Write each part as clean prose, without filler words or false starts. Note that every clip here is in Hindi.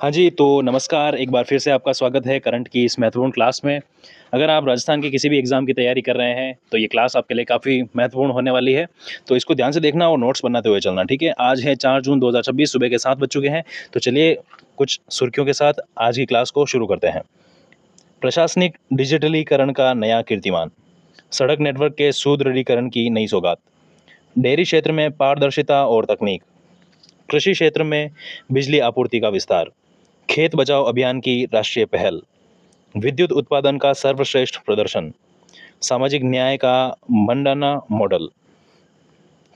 हाँ जी, तो नमस्कार, एक बार फिर से आपका स्वागत है करंट की इस महत्वपूर्ण क्लास में। अगर आप राजस्थान के किसी भी एग्ज़ाम की तैयारी कर रहे हैं, तो ये क्लास आपके लिए काफ़ी महत्वपूर्ण होने वाली है। तो इसको ध्यान से देखना और नोट्स बनाते हुए चलना, ठीक है? आज है 4 जून 2026 सुबह के 7 बज चुके हैं, तो चलिए कुछ सुर्खियों के साथ आज की क्लास को शुरू करते हैं। प्रशासनिक डिजिटलीकरण का नया कीर्तिमान, सड़क नेटवर्क के सुदृढ़ीकरण की नई सौगात, डेयरी क्षेत्र में पारदर्शिता और तकनीक, कृषि क्षेत्र में बिजली आपूर्ति का विस्तार, खेत बचाओ अभियान की राष्ट्रीय पहल, विद्युत उत्पादन का सर्वश्रेष्ठ प्रदर्शन, सामाजिक न्याय का मंडाना मॉडल।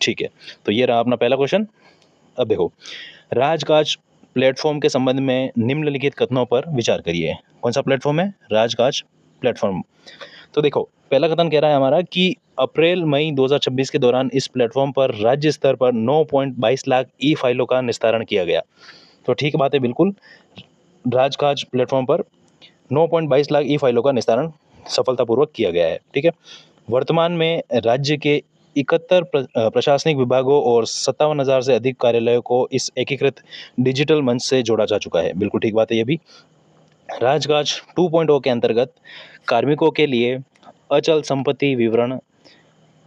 ठीक है, तो ये रहा अपना पहला क्वेश्चन। अब देखो, राजकाज प्लेटफॉर्म के संबंध में निम्नलिखित कथनों पर विचार करिए। कौन सा प्लेटफॉर्म है? राजकाज प्लेटफॉर्म। तो देखो, पहला कथन कह रहा है हमारा कि अप्रैल मई 2026 के दौरान इस प्लेटफॉर्म पर राज्य स्तर पर 9.22 लाख ई फाइलों का निस्तारण किया गया। तो ठीक बात है, बिल्कुल। राजकाज प्लेटफॉर्म पर 9.22 लाख ई फाइलों का निस्तारण सफलतापूर्वक किया गया है। ठीक है, वर्तमान में राज्य के 71 प्रशासनिक विभागों और 57,000 से अधिक कार्यालयों को इस एकीकृत डिजिटल मंच से जोड़ा जा चुका है। बिल्कुल ठीक बात है ये भी। राजकाज 2.0 के अंतर्गत कार्मिकों के लिए अचल संपत्ति विवरण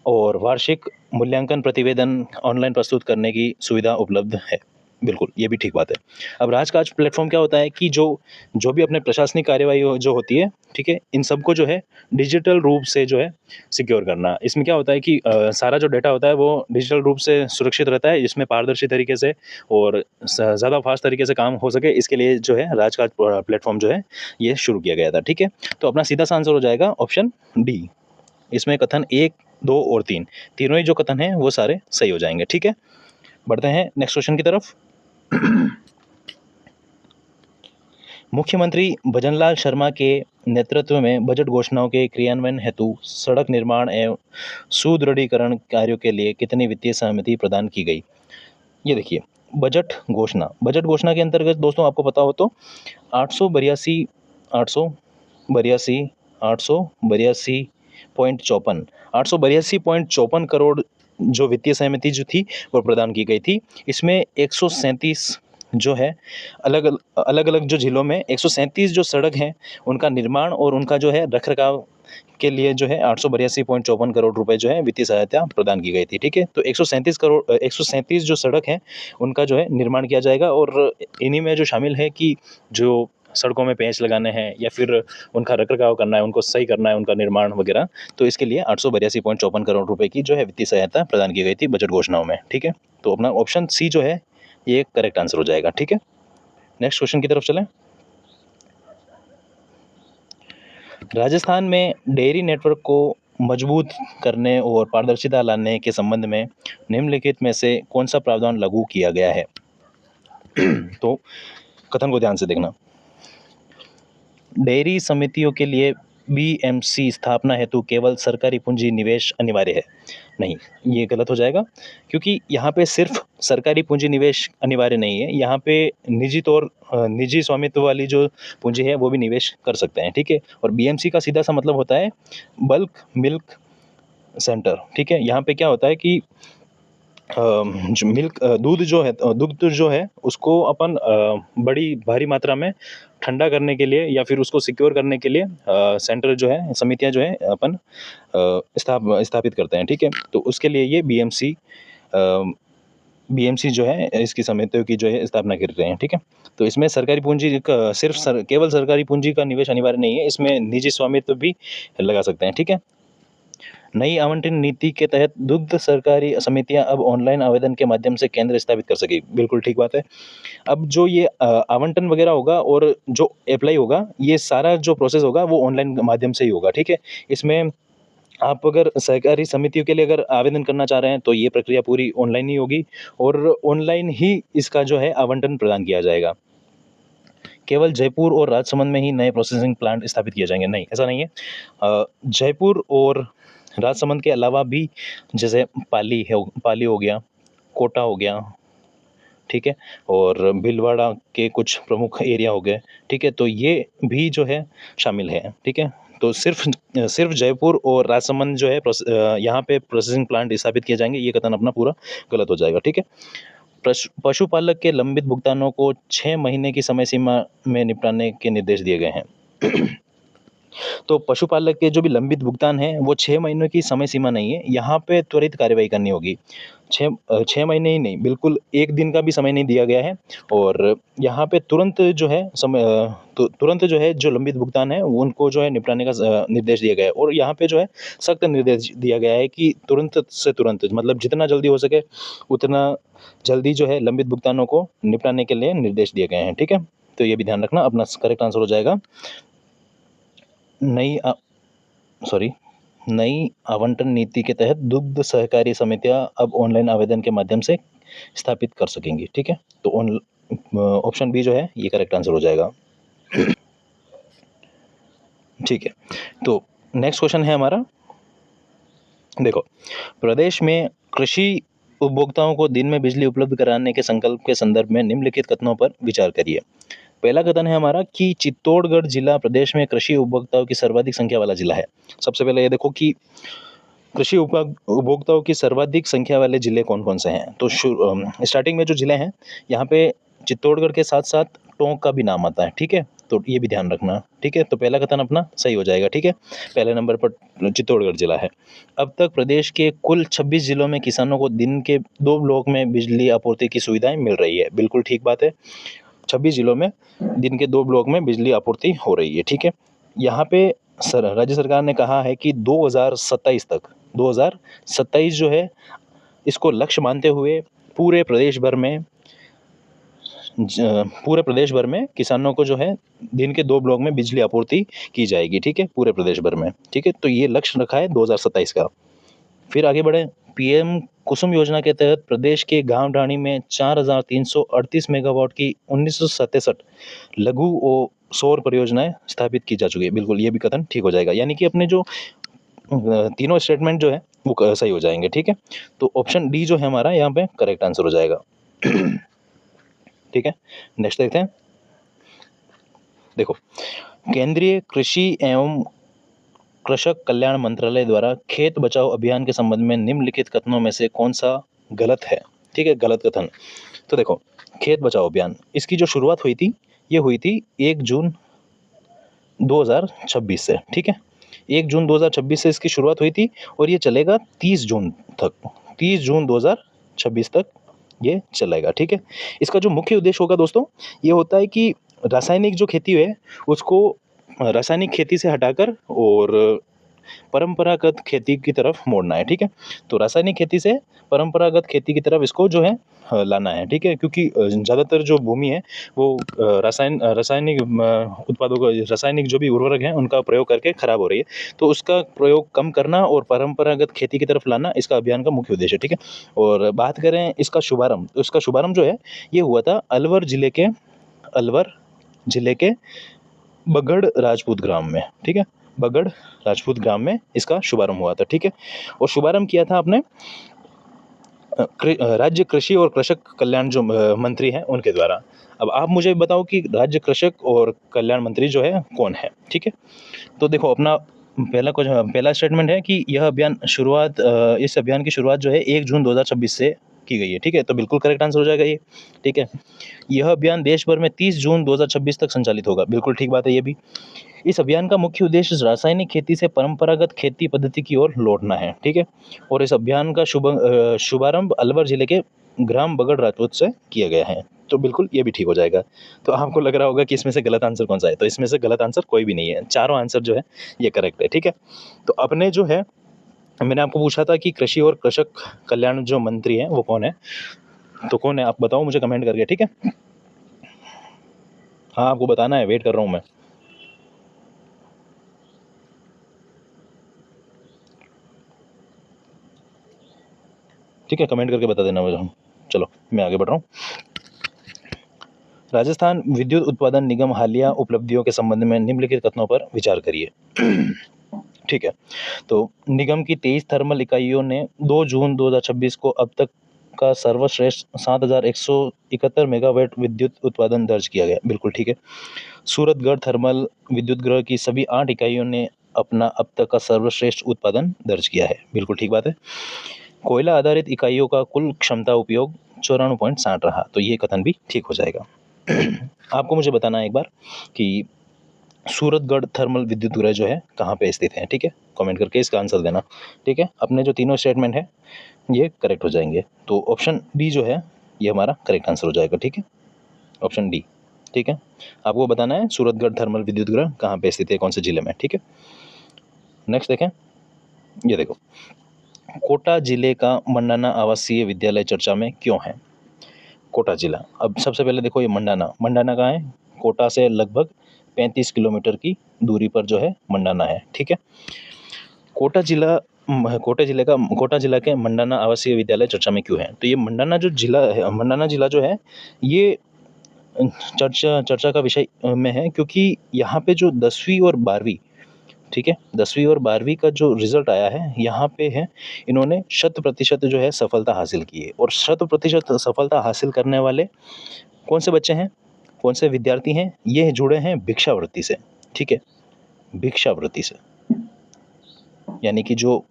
और वार्षिक मूल्यांकन प्रतिवेदन ऑनलाइन प्रस्तुत करने की सुविधा उपलब्ध है। बिल्कुल, ये भी ठीक बात है। अब राजकाज प्लेटफॉर्म क्या होता है कि जो जो भी अपने प्रशासनिक कार्यवाही जो होती है, ठीक है, इन सबको जो है डिजिटल रूप से जो है सिक्योर करना। इसमें क्या होता है कि सारा जो डेटा होता है वो डिजिटल रूप से सुरक्षित रहता है, जिसमें पारदर्शी तरीके से और ज़्यादा फास्ट तरीके से काम हो सके, इसके लिए जो है राजकाज प्लेटफॉर्म जो है ये शुरू किया गया था। ठीक है, तो अपना सीधा सा आंसर हो जाएगा ऑप्शन डी। इसमें कथन 1, 2 और 3 तीनों ही जो कथन हैं वो सारे सही हो जाएंगे। ठीक है, बढ़ते हैं नेक्स्ट क्वेश्चन की तरफ। मुख्यमंत्री भजनलाल शर्मा के नेतृत्व में बजट घोषणाओं के क्रियान्वयन हेतु सड़क निर्माण एवं सुदृढ़ीकरण कार्यों के लिए कितनी वित्तीय सहमति प्रदान की गई? ये देखिए, बजट घोषणा के अंतर्गत दोस्तों आपको पता हो तो 882 882 882.54 करोड़ जो वित्तीय सहमति जो थी वो प्रदान की गई थी। इसमें 137 जो है अलग अलग अलग जो जिलों में 137 जो सड़क हैं उनका निर्माण और उनका जो है रख रखाव के लिए जो है 882.54 करोड़ रुपए जो है वित्तीय सहायता प्रदान की गई थी। ठीक है, तो 137 जो सड़क हैं उनका जो है निर्माण किया जाएगा और इन्हीं में जो शामिल है कि जो सड़कों में पेंच लगाने हैं या फिर उनका रखरखाव करना है, उनको सही करना है, उनका निर्माण वगैरह, तो इसके लिए 882.54 करोड़ रुपए की जो है वित्तीय सहायता प्रदान की गई थी बजट घोषणाओं में। ठीक है, तो अपना ऑप्शन सी जो है ये करेक्ट आंसर हो जाएगा। ठीक है, नेक्स्ट क्वेश्चन की तरफ चलें। राजस्थान में डेयरी नेटवर्क को मजबूत करने और पारदर्शिता लाने के संबंध में निम्नलिखित में से कौन सा प्रावधान लागू किया गया है? तो कथन को ध्यान से देखना। डेयरी समितियों के लिए बीएमसी स्थापना हेतु केवल सरकारी पूंजी निवेश अनिवार्य है। नहीं, ये गलत हो जाएगा, क्योंकि यहाँ पे सिर्फ सरकारी पूंजी निवेश अनिवार्य नहीं है, यहाँ पे निजी स्वामित्व वाली जो पूंजी है वो भी निवेश कर सकते हैं। ठीक है, और बीएमसी का सीधा सा मतलब होता है बल्क मिल्क सेंटर। ठीक है, यहाँ पे क्या होता है कि जो दूध जो है उसको अपन बड़ी भारी मात्रा में ठंडा करने के लिए या फिर उसको सिक्योर करने के लिए सेंटर जो है, समितियां जो है अपन स्थापित करते हैं। ठीक है, तो उसके लिए ये बीएमसी जो है इसकी समितियों की जो है स्थापना कर रहे हैं। ठीक है, तो इसमें सरकारी पूंजी का केवल सरकारी पूंजी का निवेश अनिवार्य नहीं है, इसमें निजी स्वामित्व भी लगा सकते हैं। ठीक है, नई आवंटन नीति के तहत दुग्ध सरकारी समितियां अब ऑनलाइन आवेदन के माध्यम से केंद्र स्थापित कर सकेगी। बिल्कुल ठीक बात है। अब जो ये आवंटन वगैरह होगा और जो अप्लाई होगा, ये सारा जो प्रोसेस होगा वो ऑनलाइन माध्यम से ही होगा। ठीक है, इसमें आप अगर सहकारी समितियों के लिए अगर आवेदन करना चाह रहे हैं तो ये प्रक्रिया पूरी ऑनलाइन ही होगी और ऑनलाइन ही इसका जो है आवंटन प्रदान किया जाएगा। केवल जयपुर और राजसमंद में ही नए प्रोसेसिंग प्लांट स्थापित किए जाएंगे? नहीं, ऐसा नहीं है। जयपुर और राजसमंद के अलावा भी जैसे पाली हो गया, कोटा हो गया, ठीक है, और भीलवाड़ा के कुछ प्रमुख एरिया हो गए। ठीक है, तो ये भी जो है शामिल है। ठीक है, तो सिर्फ जयपुर और राजसमंद जो है यहाँ पे प्रोसेसिंग प्लांट स्थापित किए जाएंगे, ये कथन अपना पूरा गलत हो जाएगा। ठीक है, पशुपालक के लंबित भुगतानों को 6 महीने की समय सीमा में निपटाने के निर्देश दिए गए हैं। तो पशुपालक के जो भी लंबित भुगतान है वो 6 महीनों की समय सीमा नहीं है, यहाँ पे त्वरित कार्रवाई करनी होगी। 6 महीने ही नहीं, बिल्कुल 1 दिन का भी समय नहीं दिया गया है। और यहाँ पे तुरंत जो है तुरंत जो है जो लंबित भुगतान है वो उनको जो है निपटाने का निर्देश दिया गया है। और यहाँ पे जो है सख्त निर्देश दिया गया है कि तुरंत से तुरंत, मतलब जितना जल्दी हो सके उतना जल्दी जो है लंबित भुगतानों को निपटाने के लिए निर्देश दिए गए हैं। ठीक है, तो ये भी ध्यान रखना। अपना करेक्ट आंसर हो जाएगा नई आवंटन नीति के तहत दुग्ध सहकारी समितियां अब ऑनलाइन आवेदन के माध्यम से स्थापित कर सकेंगी। ठीक है, तो ऑप्शन बी जो है ये करेक्ट आंसर हो जाएगा। ठीक है, तो नेक्स्ट क्वेश्चन है हमारा। देखो, प्रदेश में कृषि उपभोक्ताओं को दिन में बिजली उपलब्ध कराने के संकल्प के संदर्भ में निम्नलिखित कथनों पर विचार करिए। पहला कथन है हमारा कि चित्तौड़गढ़ जिला प्रदेश में कृषि उपभोक्ताओं की सर्वाधिक संख्या वाला जिला है। सबसे पहले ये देखो कि कृषि उपभोक्ताओं की सर्वाधिक संख्या वाले जिले कौन कौन से हैं। तो स्टार्टिंग में जो जिले हैं यहाँ पे चित्तौड़गढ़ के साथ साथ टोंक का भी नाम आता है। ठीक है, तो ये भी ध्यान रखना। ठीक है, तो पहला कथन अपना सही हो जाएगा। ठीक है, पहले नंबर पर चित्तौड़गढ़ जिला है। अब तक प्रदेश के कुल 26 जिलों में किसानों को दिन के 2 ब्लॉक में बिजली आपूर्ति की सुविधाएं मिल रही है। बिल्कुल ठीक बात है, 26 जिलों में दिन के 2 ब्लॉक में बिजली आपूर्ति हो रही है। ठीक है, यहाँ पे राज्य सरकार ने कहा है कि 2027 जो है इसको लक्ष्य मानते हुए पूरे प्रदेश भर में किसानों को जो है दिन के 2 ब्लॉक में बिजली आपूर्ति की जाएगी। ठीक है, पूरे प्रदेश भर में। ठीक है, तो ये लक्ष्य रखा है 2027 का। फिर आगे बढ़े। पीएम कुसुम योजना के तहत प्रदेश के गांव ढाणी में 4338 मेगावाट की 1967 लघु और सौर परियोजनाएं स्थापित की जा चुकी है। बिल्कुल ये भी कथन ठीक हो जाएगा, यानी कि अपने जो तीनों स्टेटमेंट जो है वो सही हो जाएंगे। ठीक है, तो ऑप्शन डी जो है हमारा यहाँ पे करेक्ट आंसर हो जाएगा। ठीक है, नेक्स्ट देखते हैं। देखो, केंद्रीय कृषि एवं कृषक कल्याण मंत्रालय द्वारा खेत बचाओ अभियान के संबंध में निम्नलिखित कथनों में से कौन सा गलत है। ठीक है, गलत कथन। तो देखो, खेत बचाओ अभियान इसकी जो शुरुआत हुई थी ये हुई थी 1 जून 2026 से। ठीक है, 1 जून 2026 से इसकी शुरुआत हुई थी और ये चलेगा 30 जून तक, 30 जून 2026 तक ये चलेगा। ठीक है, इसका जो मुख्य उद्देश्य होगा दोस्तों ये होता है कि रासायनिक जो खेती है उसको रासायनिक खेती से हटाकर और परंपरागत खेती की तरफ मोड़ना है। ठीक है, तो रासायनिक खेती से परंपरागत खेती की तरफ इसको जो है लाना है। ठीक है, क्योंकि ज़्यादातर जो भूमि है वो रासायनिक उत्पादों को, रासायनिक जो भी उर्वरक हैं उनका प्रयोग करके खराब हो रही है, तो उसका प्रयोग कम करना और परंपरागत खेती की तरफ लाना इसका अभियान का मुख्य उद्देश्य है। ठीक है, और बात करें इसका शुभारंभ, तो इसका शुभारंभ जो है ये हुआ था अलवर जिले के बगड़ राजपूत ग्राम में। ठीक है, बगड़ राजपूत ग्राम में इसका शुभारंभ हुआ था। ठीक है, और शुभारंभ किया था आपने राज्य कृषि और कृषक कल्याण जो मंत्री हैं उनके द्वारा। अब आप मुझे बताओ कि राज्य कृषक और कल्याण मंत्री जो है कौन है। ठीक है, तो देखो, अपना पहला स्टेटमेंट है कि इस अभियान की शुरुआत जो है 1 जून 2026 से की गई है। ठीक है, तो बिल्कुल करेक्ट आंसर हो जाएगा ये। ठीक है, यह अभियान देश भर में 30 जून 2026 तक संचालित होगा। बिल्कुल ठीक बात है ये भी। इस अभियान का मुख्य उद्देश्य रासायनिक खेती से परंपरागत खेती पद्धति की ओर लौटना है। ठीक है, और इस अभियान का शुभारंभ अलवर जिले के ग्राम बगड़ राजपूत से किया गया है। तो बिल्कुल ये भी ठीक हो जाएगा। तो आपको लग रहा होगा कि इसमें से गलत आंसर कौन सा है, तो इसमें से गलत आंसर कोई भी नहीं है, चारों आंसर जो है ये करेक्ट है। ठीक है, तो अपने जो है मैंने आपको पूछा था कि कृषि और कृषक कल्याण जो मंत्री हैं वो कौन है, तो कौन है आप बताओ मुझे कमेंट करके। ठीक है, हाँ आपको बताना है, वेट कर रहा हूँ मैं। ठीक है, कमेंट करके बता देना मुझे। चलो मैं आगे बढ़ रहा हूँ। राजस्थान विद्युत उत्पादन निगम हालिया उपलब्धियों के संबंध में निम्नलिखित कथनों पर विचार करिए। ठीक है, तो निगम की 23 थर्मल इकाइयों ने 2 जून 2026 को अब तक का सर्वश्रेष्ठ 7171 मेगावाट विद्युत उत्पादन दर्ज किया गया। बिल्कुल ठीक है। सूरतगढ़ थर्मल विद्युत गृह की सभी 8 इकाइयों ने अपना अब तक का सर्वश्रेष्ठ उत्पादन दर्ज किया है। बिल्कुल ठीक बात है। कोयला आधारित इकाइयों का कुल क्षमता उपयोग 94.60 रहा, तो ये कथन भी ठीक हो जाएगा। आपको मुझे बताना है एक बार कि सूरतगढ़ थर्मल विद्युत गृह जो है कहाँ पे स्थित है, ठीक है। कमेंट करके इसका आंसर देना, ठीक है। अपने जो तीनों स्टेटमेंट है ये करेक्ट हो जाएंगे, तो ऑप्शन डी जो है ये हमारा करेक्ट आंसर हो जाएगा, ठीक है। ऑप्शन डी, ठीक है। आपको बताना है सूरतगढ़ थर्मल विद्युत गृह कहाँ पे स्थित है, कौन से जिले में, ठीक है। नेक्स्ट देखें, ये देखो, कोटा जिले का मंडाना आवासीय विद्यालय चर्चा में क्यों है। कोटा जिला, अब सबसे पहले देखो ये मंडाना कहाँ है, कोटा से लगभग 35 किलोमीटर की दूरी पर जो है मंडाना है, ठीक है। कोटा जिला के मंडाना आवासीय विद्यालय चर्चा में क्यों है, तो ये मंडाना जिला जो है ये चर्चा का विषय में है, क्योंकि यहाँ पे जो 10वीं और 12वीं, ठीक है, 10वीं और 12वीं का जो रिजल्ट आया है यहाँ पे है, इन्होंने 100% जो है सफलता हासिल की है। और 100% सफलता हासिल करने वाले कौन से बच्चे हैं, कौन से विद्यार्थी हैं, ये जुड़े हैं भिक्षावृत्ति से, ठीक है, भिक्षावृत्ति से। यानी कि जो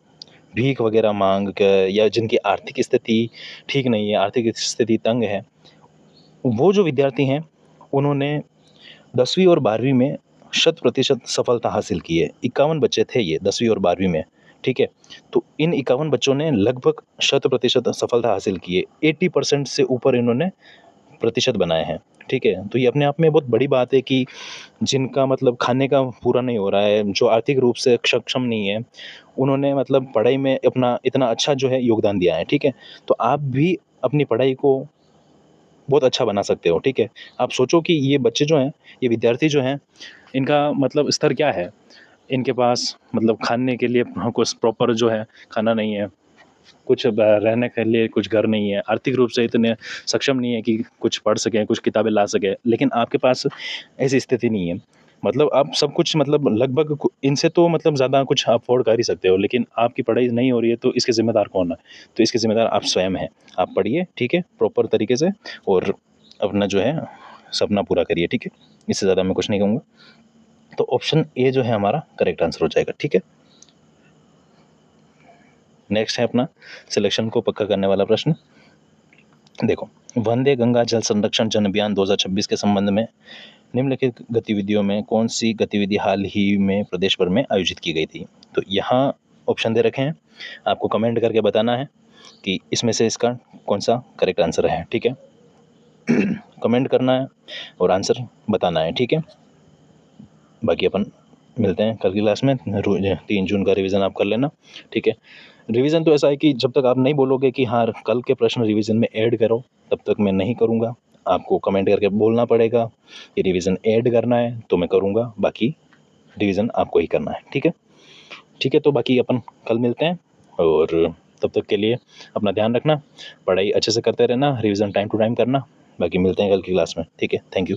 भीख वगैरह मांग कर, या जिनकी आर्थिक स्थिति ठीक नहीं है, आर्थिक स्थिति तंग है, वो जो विद्यार्थी हैं उन्होंने 10वीं और 12वीं में 100% सफलता हासिल की है। 51 बच्चे थे ये 10वीं और 12वीं में, ठीक है। तो इन 51 बच्चों ने लगभग 100% सफलता हासिल की है। 80% से ऊपर इन्होंने प्रतिशत बनाए हैं, ठीक है। तो ये अपने आप में बहुत बड़ी बात है कि जिनका मतलब खाने का पूरा नहीं हो रहा है, जो आर्थिक रूप से सक्षम नहीं है, उन्होंने मतलब पढ़ाई में अपना इतना अच्छा जो है योगदान दिया है, ठीक है। तो आप भी अपनी पढ़ाई को बहुत अच्छा बना सकते हो, ठीक है। आप सोचो कि ये बच्चे जो हैं, ये विद्यार्थी जो हैं, इनका मतलब स्तर क्या है, इनके पास मतलब खाने के लिए कुछ प्रॉपर जो है खाना नहीं है, कुछ रहने के लिए कुछ घर नहीं है, आर्थिक रूप से इतने सक्षम नहीं है कि कुछ पढ़ सकें, कुछ किताबें ला सकें, लेकिन आपके पास ऐसी स्थिति नहीं है। मतलब आप सब कुछ मतलब लगभग इनसे तो मतलब ज़्यादा कुछ अफोर्ड कर ही सकते हो, लेकिन आपकी पढ़ाई नहीं हो रही है, तो इसके ज़िम्मेदार कौन है, तो इसके ज़िम्मेदार आप स्वयं हैं। आप पढ़िए, ठीक है, प्रॉपर तरीके से, और अपना जो है सपना पूरा करिए, ठीक है। इससे ज़्यादा मैं कुछ नहीं कहूँगा। तो ऑप्शन ए जो है हमारा करेक्ट आंसर हो जाएगा, ठीक है। नेक्स्ट है अपना सिलेक्शन को पक्का करने वाला प्रश्न। देखो, वंदे गंगा जल संरक्षण जन अभियान 2026 के संबंध में निम्नलिखित गतिविधियों में कौन सी गतिविधि हाल ही में प्रदेश भर में आयोजित की गई थी। तो यहाँ ऑप्शन दे रखे हैं, आपको कमेंट करके बताना है कि इसमें से इसका कौन सा करेक्ट आंसर है, ठीक है। कमेंट करना है और आंसर बताना है, ठीक है। बाकी अपन मिलते हैं कल की क्लास में। 3 जून का रिवीजन आप कर लेना, ठीक है। रिवीजन तो ऐसा है कि जब तक आप नहीं बोलोगे कि हाँ कल के प्रश्न रिवीजन में ऐड करो, तब तक मैं नहीं करूँगा। आपको कमेंट करके बोलना पड़ेगा कि रिवीजन ऐड करना है, तो मैं करूँगा, बाकी रिवीजन आपको ही करना है, ठीक है। ठीक है, तो बाकी अपन कल मिलते हैं, और तब तक के लिए अपना ध्यान रखना, पढ़ाई अच्छे से करते रहना, रिवीजन टाइम टू टाइम करना। बाकी मिलते हैं कल की क्लास में, ठीक है। Thank you.